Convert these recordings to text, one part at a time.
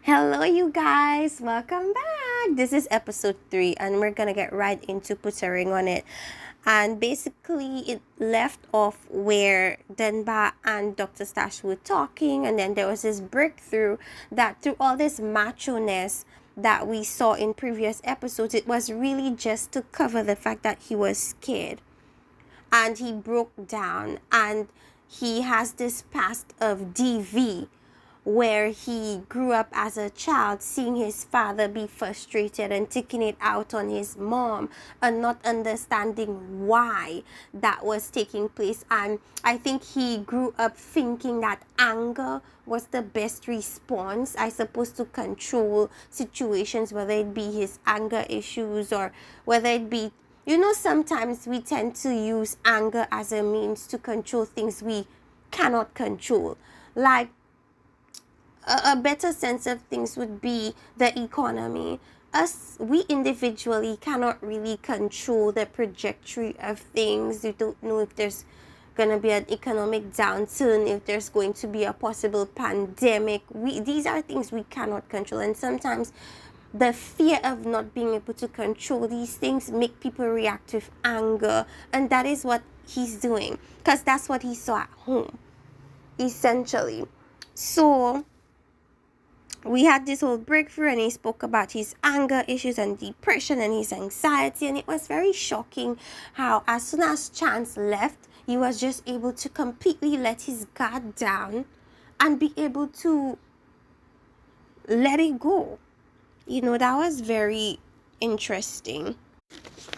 Hello, you guys. Welcome back. This is episode 3, and we're gonna get right into putting on it. And basically, it left off where Denba and Dr. Stash were talking, and then there was this breakthrough that through all this macho-ness that we saw in previous episodes, it was really just to cover the fact that he was scared and he broke down, and he has this past of DV where he grew up as a child seeing his father be frustrated and taking it out on his mom and not understanding why that was taking place. And I think he grew up thinking that anger was the best response, I suppose, to control situations, whether it be his anger issues or whether it be, sometimes we tend to use anger as a means to control things we cannot control. Like, a better sense of things would be the economy. We individually cannot really control the trajectory of things. You don't know if there's going to be an economic downturn, if there's going to be a possible pandemic. These are things we cannot control, and sometimes the fear of not being able to control these things make people react with anger, and that is what he's doing, because that's what he saw at home, essentially. So we had this whole breakthrough, and he spoke about his anger issues and depression and his anxiety, and it was very shocking how as soon as Chance left, he was just able to completely let his guard down and be able to let it go. That was very interesting.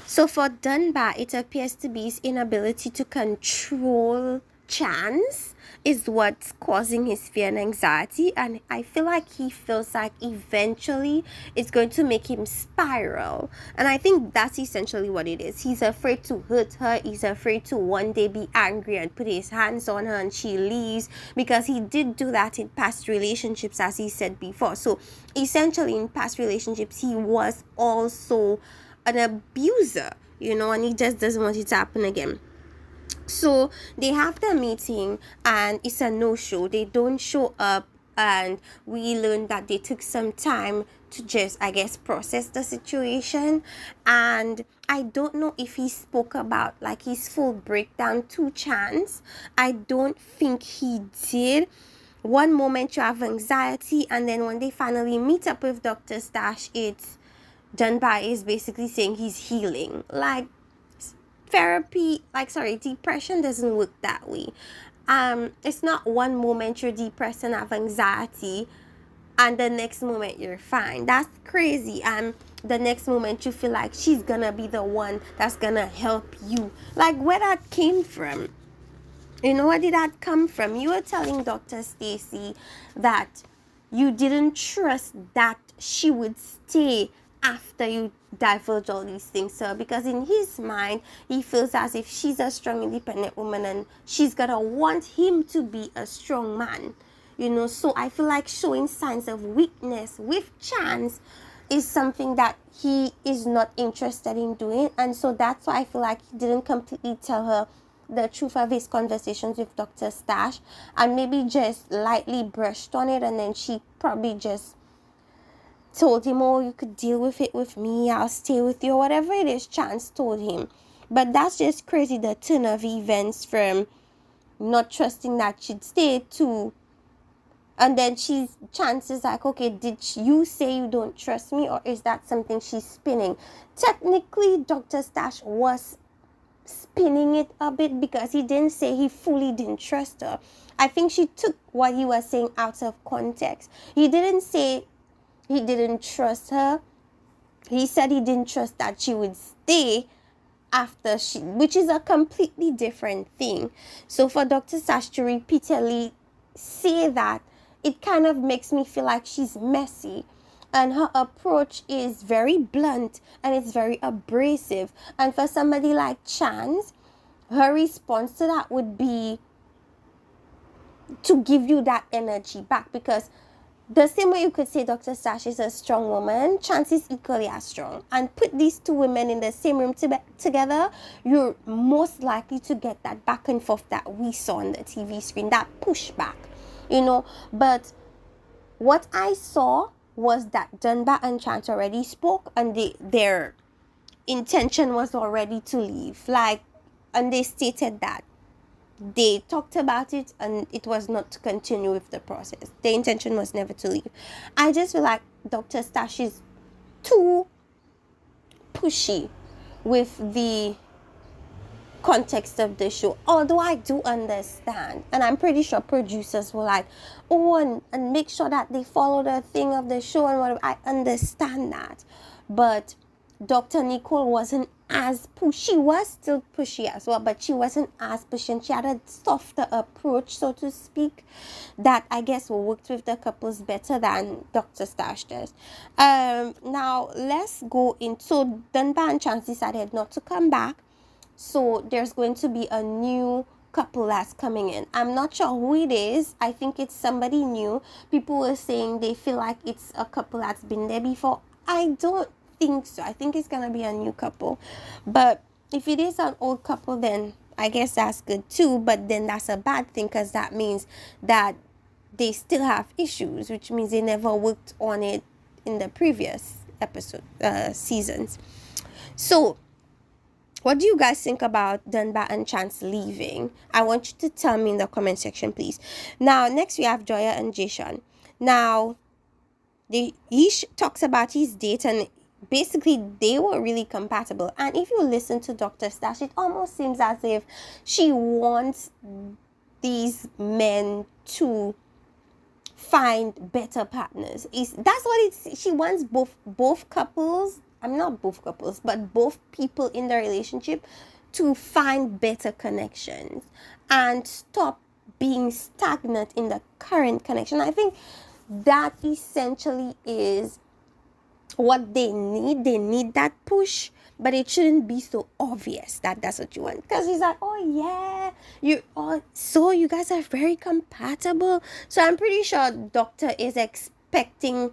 So for Dunbar, it appears to be his inability to control Chance is what's causing his fear and anxiety, and I feel like he feels like eventually it's going to make him spiral, and I think that's essentially what it is. He's afraid to hurt her. He's afraid to one day be angry and put his hands on her and she leaves, because he did do that in past relationships, as he said before. So essentially in past relationships he was also an abuser, and he just doesn't want it to happen again. So they have the meeting and it's a no-show. They don't show up, and we learned that they took some time to just, I guess, process the situation. And I don't know if he spoke about like his full breakdown to Chance. I don't think he did. One moment you have anxiety, and then when they finally meet up with Dr. Stash, it's Dunbar is basically saying he's healing. Like, depression doesn't work that way. It's not one moment you're depressed and have anxiety and the next moment you're fine. That's crazy. And the next moment you feel like she's gonna be the one that's gonna help you. Like, where that came from? Where did that come from? You were telling Dr. Stacy that you didn't trust that she would stay after you divulge all these things. So because in his mind he feels as if she's a strong independent woman and she's gonna want him to be a strong man, so I feel like showing signs of weakness with Chance is something that he is not interested in doing, and so that's why I feel like he didn't completely tell her the truth of his conversations with Dr. Stash, and maybe just lightly brushed on it, and then she probably just told him, oh, you could deal with it with me, I'll stay with you, or whatever it is Chance told him. But that's just crazy, the turn of events from not trusting that she'd stay to, and then Chance is like, okay, did you say you don't trust me, or is that something she's spinning? Technically, Dr. Stash was spinning it a bit because he didn't say he fully didn't trust her. I think she took what he was saying out of context. He didn't say he didn't trust her. He said he didn't trust that she would stay after which is a completely different thing. So for Dr. Stash to repeatedly say that, it kind of makes me feel like she's messy. And her approach is very blunt and it's very abrasive. And for somebody like Chance, her response to that would be to give you that energy back, because the same way you could say Dr. Stash is a strong woman, Chance is equally as strong. And put these two women in the same room together, you're most likely to get that back and forth that we saw on the TV screen, that pushback, But what I saw was that Dunbar and Chance already spoke, and their intention was already to leave. Like, and they stated that they talked about it and it was not to continue with the process. The intention was never to leave. I just feel like Dr. Stash is too pushy with the context of the show, although I do understand, and I'm pretty sure producers were like, oh, and make sure that they follow the thing of the show and whatever. I understand that, but Dr. Nicole wasn't as pushy. She was still pushy as well, but she wasn't as pushy, and she had a softer approach, so to speak, that I guess worked with the couples better than Dr. Stash does. Now let's go into, so Dunbar and Chance decided not to come back. So there's going to be a new couple that's coming in. I'm not sure who it is. I think it's somebody new. People were saying they feel like it's a couple that's been there before. I don't think so. I think it's gonna be a new couple. But if it is an old couple, then I guess that's good too. But then that's a bad thing, because that means that they still have issues, which means they never worked on it in the previous seasons. So what do you guys think about Dunbar and Chance leaving? I want you to tell me in the comment section, please. Now, next we have Joya and Jason. Now, he talks about his date, and basically they were really compatible. And if you listen to Dr. Stash, it almost seems as if she wants these men to find better partners. That's what it's. She wants both couples. I'm not both couples, but both people in the relationship to find better connections and stop being stagnant in the current connection. I think that essentially is what they need. They need that push, but it shouldn't be so obvious that that's what you want. Because he's like, oh yeah, you guys are very compatible. So I'm pretty sure Doctor is expecting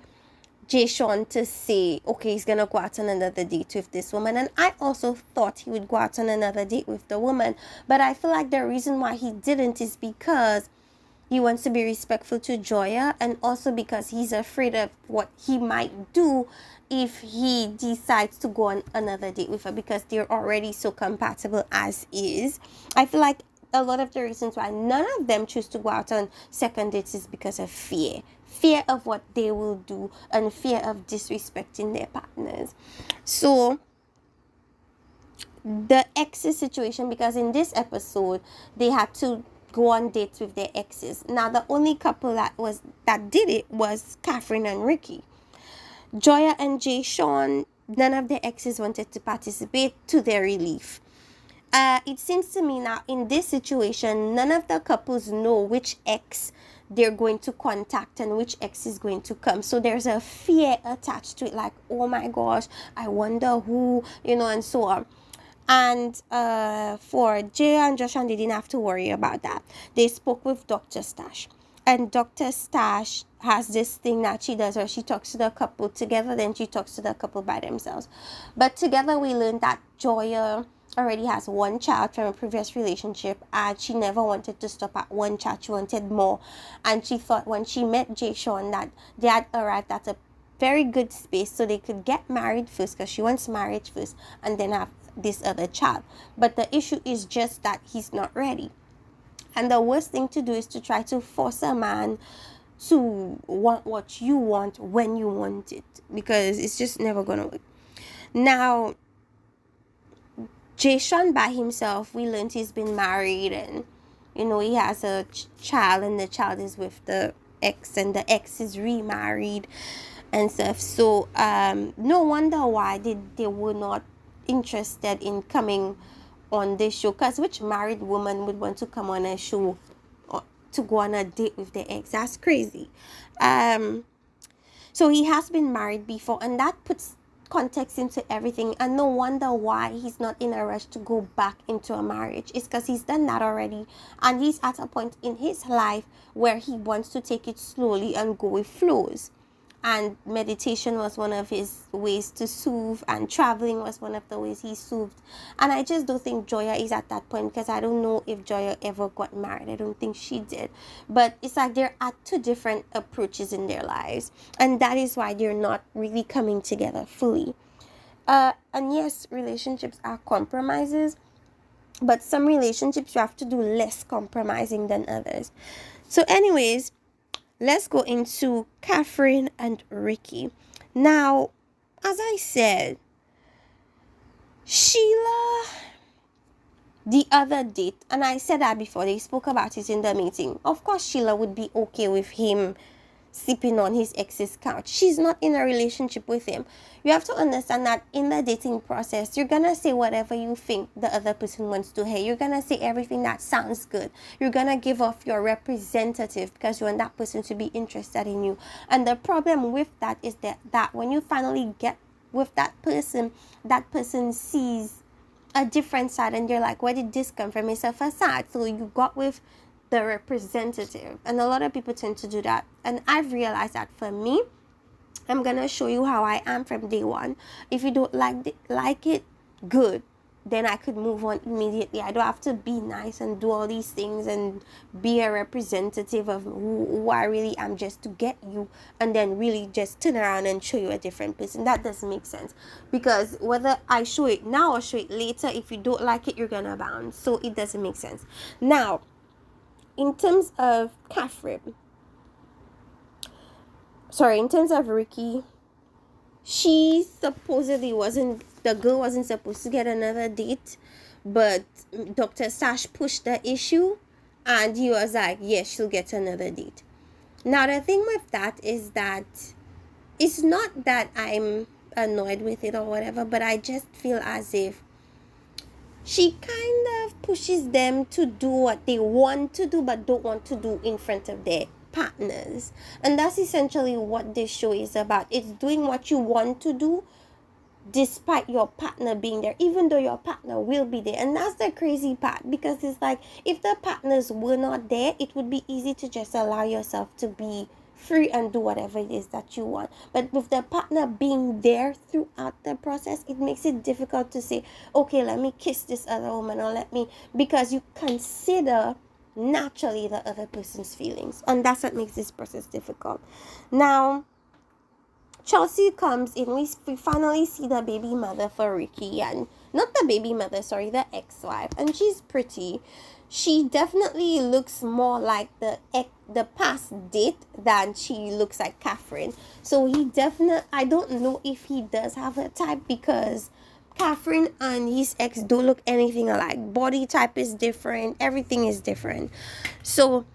Jason to say, okay, he's gonna go out on another date with this woman. And I also thought he would go out on another date with the woman, but I feel like the reason why he didn't is because he wants to be respectful to Joya, and also because he's afraid of what he might do if he decides to go on another date with her, because they're already so compatible as is. I feel like a lot of the reasons why none of them choose to go out on second dates is because of fear of what they will do, and fear of disrespecting their partners. So the exes situation, because in this episode they had to go on dates with their exes. Now the only couple that did it was Catherine and Ricky. Joya and Jason, none of their exes wanted to participate, to their relief. It seems to me now in this situation, none of the couples know which ex they're going to contact and which ex is going to come. So there's a fear attached to it, like, oh my gosh, I wonder who, and so on. And for Jay and Joshua, they didn't have to worry about that. They spoke with Dr. Stash. And Dr. Stash has this thing that she does where she talks to the couple together, then she talks to the couple by themselves. But together we learned that Joya already has one child from a previous relationship, and she never wanted to stop at one child. She wanted more. And she thought when she met Jason that they had arrived at a very good space so they could get married first, because she wants marriage first, and then have this other child. But the issue is just that he's not ready. And the worst thing to do is to try to force a man to want what you want when you want it, because it's just never gonna work. Now, Jason by himself, we learned he's been married, and he has a child, and the child is with the ex, and the ex is remarried and stuff. So no wonder why they were not interested in coming on this show, because which married woman would want to come on a show or to go on a date with their ex? That's crazy. So he has been married before, and that puts context into everything, and no wonder why he's not in a rush to go back into a marriage. It's because he's done that already, and he's at a point in his life where he wants to take it slowly and go with flows. and meditation was one of his ways to soothe, and traveling was one of the ways he soothed. And I just don't think Joya is at that point, because I don't know if Joya ever got married. I don't think she did. But it's like they're at two different approaches in their lives, and that is why they're not really coming together fully. And yes, relationships are compromises, but some relationships you have to do less compromising than others. So anyways, let's go into Catherine and Ricky. Now, as I said, Sheila, the other date, and I said that before, they spoke about it in the meeting. Of course, Sheila would be okay with him sleeping on his ex's couch. She's not in a relationship with him. You have to understand that in the dating process, you're gonna say whatever you think the other person wants to hear. You're gonna say everything that sounds good. You're gonna give off your representative because you want that person to be interested in you. And the problem with that is that when you finally get with that person sees a different side, and you're like, where did this come from? It's a facade. So you got with the representative, and a lot of people tend to do that. And I've realized that for me, I'm gonna show you how I am from day one. If you don't like it, good, then I could move on immediately. I don't have to be nice and do all these things and be a representative of who I really am just to get you, and then really just turn around and show you a different person. That doesn't make sense, because whether I show it now or show it later, if you don't like it, you're gonna bounce. So it doesn't make sense. Now, in terms of Ricky, she supposedly the girl wasn't supposed to get another date, but Dr. Sash pushed the issue, and he was like, yes, she'll get another date. Now, the thing with that is that it's not that I'm annoyed with it or whatever, but I just feel as if she kind of pushes them to do what they want to do but don't want to do in front of their partners. And that's essentially what this show is about. It's doing what you want to do despite your partner being there, even though your partner will be there. And that's the crazy part, because it's like, if the partners were not there, it would be easy to just allow yourself to be free and do whatever it is that you want. But with the partner being there throughout the process, it makes it difficult to say, okay, let me kiss this other woman, or because you consider naturally the other person's feelings, and that's what makes this process difficult. Now, Chelsea comes in. We finally see the baby mother for Ricky, and not the baby mother, sorry, the ex-wife, and she's pretty. She definitely looks more like the past date than she looks like Catherine. So I don't know if he does have a type, because Catherine and his ex don't look anything alike. Body type is different. Everything is different. So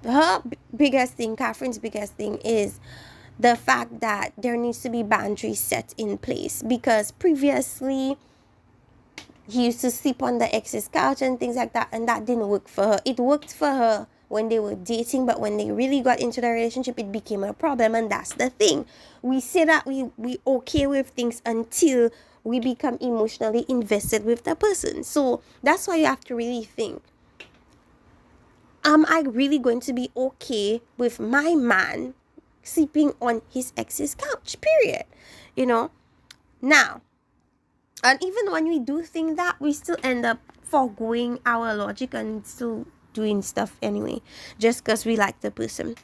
Catherine's biggest thing is the fact that there needs to be boundaries set in place, because previously he used to sleep on the ex's couch and things like that, and that didn't work for her. It worked for her when they were dating, but when they really got into the relationship, it became a problem. And that's the thing. We say that we okay with things until we become emotionally invested with the person. So that's why you have to really think, am I really going to be okay with my man sleeping on his ex's couch? Period. Now, and even when we do think that, we still end up foregoing our logic and still doing stuff anyway, just because we like the person.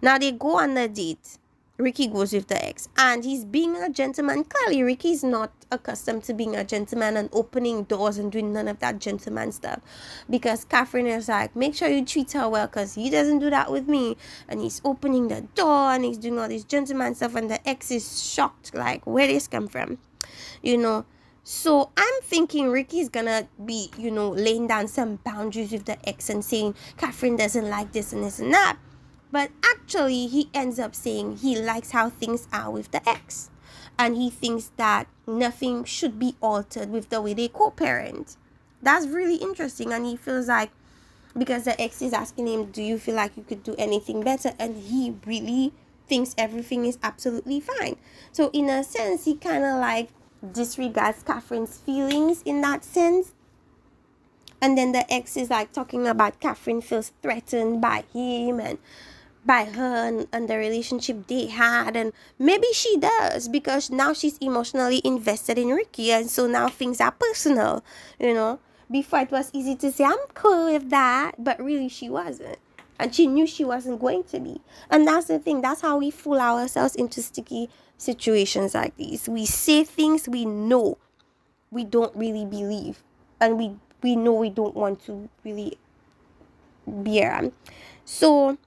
Now, they go on a date. Ricky goes with the ex, and he's being a gentleman. Clearly, Ricky's not accustomed to being a gentleman and opening doors and doing none of that gentleman stuff, because Catherine is like, make sure you treat her well, because he doesn't do that with me. And he's opening the door and he's doing all this gentleman stuff, and the ex is shocked, like, where this come from? So I'm thinking Ricky's gonna be, laying down some boundaries with the ex and saying Catherine doesn't like this and this and that. But actually, he ends up saying he likes how things are with the ex. And he thinks that nothing should be altered with the way they co-parent. That's really interesting. And he feels like, because the ex is asking him, do you feel like you could do anything better? And he really thinks everything is absolutely fine. So in a sense, he kind of like disregards Catherine's feelings in that sense. And then the ex is like talking about Catherine feels threatened by him, and by her and the relationship they had, and maybe she does because now she's emotionally invested in Ricky, and so now things are personal, you know. Before it was easy to say I'm cool with that, but really she wasn't, and she knew she wasn't going to be. And that's the thing, that's how we fool ourselves into sticky situations like these. We say things we know we don't really believe, and we know we don't want to really be around. So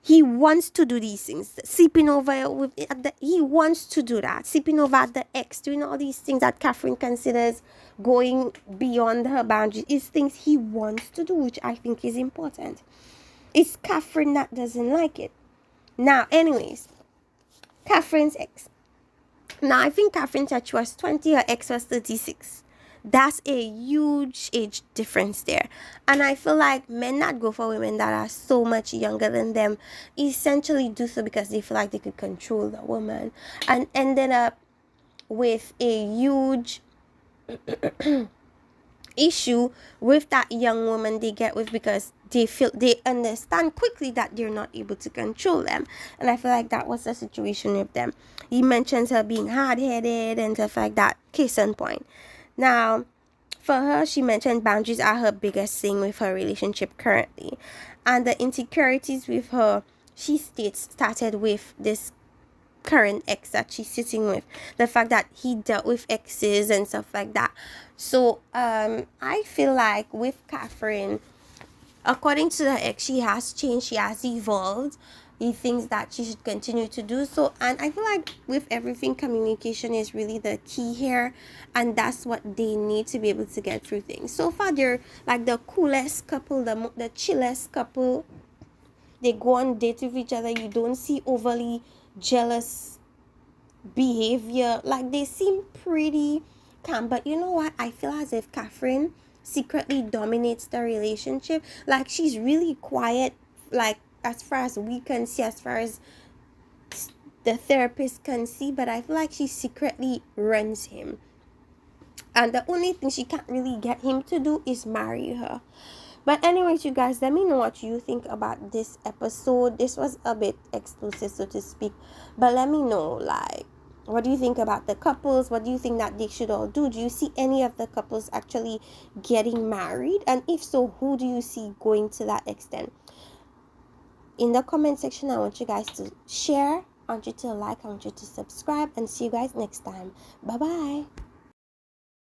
he wants to do these things, sleeping over with he wants to do that, sleeping over at the ex, doing all these things that Catherine considers going beyond her boundaries, is things he wants to do, which I think is important. It's Catherine that doesn't like it. Now, anyways, Catherine's ex. Now, I think Catherine said she was 20, her ex was 36. That's a huge age difference there. And I feel like men that go for women that are so much younger than them essentially do so because they feel like they could control the woman, and ended up with a huge issue with that young woman they get with, because they understand quickly that they're not able to control them. And I feel like that was the situation with them. He mentions her being hard-headed and stuff like that. Case in point. Now, for her, she mentioned boundaries are her biggest thing with her relationship currently, and the insecurities with her, she states, started with this current ex that she's sitting with, the fact that he dealt with exes and stuff like that. So I feel like with Catherine, according to the ex, she has changed, she has evolved. He thinks that she should continue to do so, and I feel like with everything, communication is really the key here, and that's what they need to be able to get through things. So far, they're like the coolest couple, the chillest couple. They go on dates with each other. You don't see overly jealous behavior. Like, they seem pretty calm. But you know what? I feel as if Catherine secretly dominates the relationship. Like, she's really quiet, like, as far as we can see, as far as the therapist can see. But I feel like she secretly runs him. And the only thing she can't really get him to do is marry her. But anyways, you guys, let me know what you think about this episode. This was a bit exclusive, so to speak. But let me know, like, what do you think about the couples? What do you think that they should all do? Do you see any of the couples actually getting married? And if so, who do you see going to that extent? In the comment section, I want you guys to share. I want you to like. I want you to subscribe. And see you guys next time. Bye-bye.